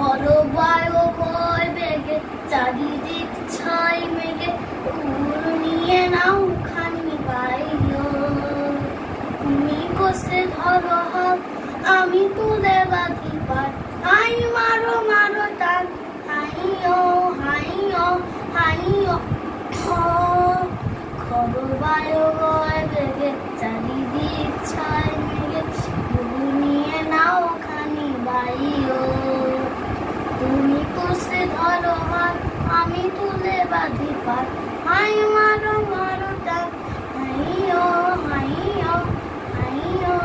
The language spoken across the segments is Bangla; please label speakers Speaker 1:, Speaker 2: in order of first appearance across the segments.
Speaker 1: ঝড়ো বায়ু বয় বেগে চারিদিক ছাই মেঘে উড় নিয়ে নাও খানি বাইও তুমি কষে ধরো হাত আমি তুলে বাঁধি পার হাই মারো মারো টান হাইও হাইও হাইও খড়ো বায়ু বয় বেগে চারিদিক ছাই মেঘে উড় নিয়ে নাও খানি বাইও তুমি কষে ধরো হাত আমি তুলে বাঁধি পার হাই মারো মারো টান হাইও হাইও হাইও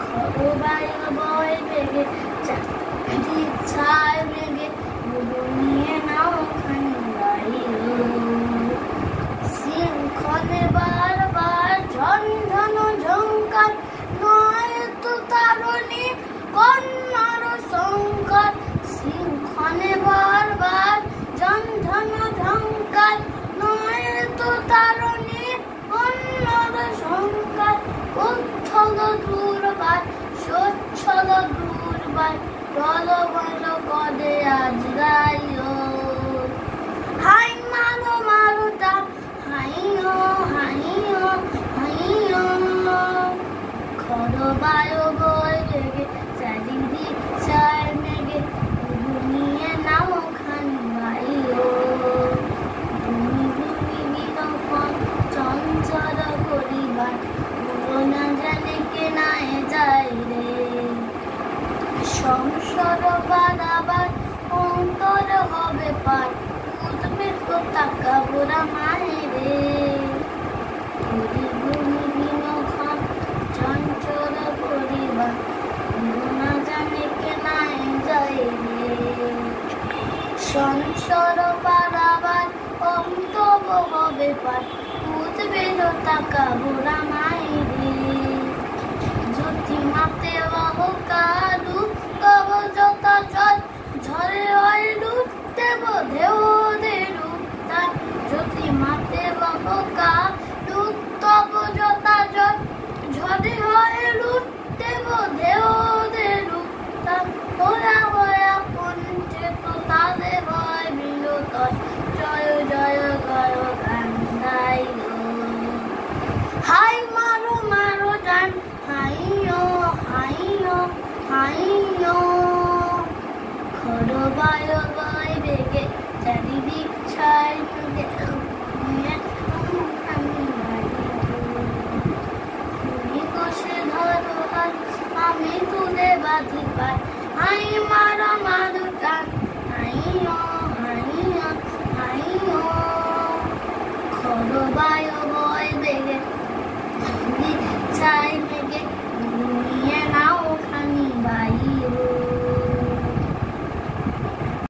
Speaker 1: খড়ো বায়ু বয় বেগে চারিদিক ছাই মেঘে উড় নিয়ে নাও খানি বাইও শৃঙ্খলে বারবার ঝনঝন ঝঙ্কার নয় তো তারণী কন্যার সংকার শৃঙ্খলে বারবার ঝনঝন ঝঙ্কার নয় তো তারণী কন্যার সংকার উচ্ছল দুর্বার স্বচ্ছল দুর্বার টলমল করে আজ গাইও হাই মারো মারো টান হাইও হাইও হাইও খড়ো বায়ু বয় বেগে চারিদিক ছাই মেঘে উড় নিয়ে নাও খানি বাইও তুমি তুমি বিলক্ষণ চঞ্চল করিবার পুরো না জানে কে নাই যায় রে সংসার বাড়াবার অন্তর হবে পার উঠবে তো টাকা বোরা মায়েরে বিলক্ষণ চঞ্চল করিবার পুরো না জানে কে নাই যায় রে সংসার বাড়াবার অন্তর হবে পার উঠবে তো টাকা বোরা মায়েরে জ্যোতি মাতে কালু তব যথা জল ঝরে হয় রূপ দেব দেহ রূপ তার জ্যোতি মাতে কালু তব যথা জল ঝরে হয় রূপ দেব দেহ রূপ তার তোরা হয়া পঞ্চে তো তাদের ভয় বিরত জয় জয় গয় গান্ধাই হাই মারো মারো জান হাইও হাইও হাইও খড়ো বায়ু বয় বেগে চারিদিক ছাই মেঘে তুমি কষে ধরো হাত আমি তুলে বাঁধি পার হাই মারো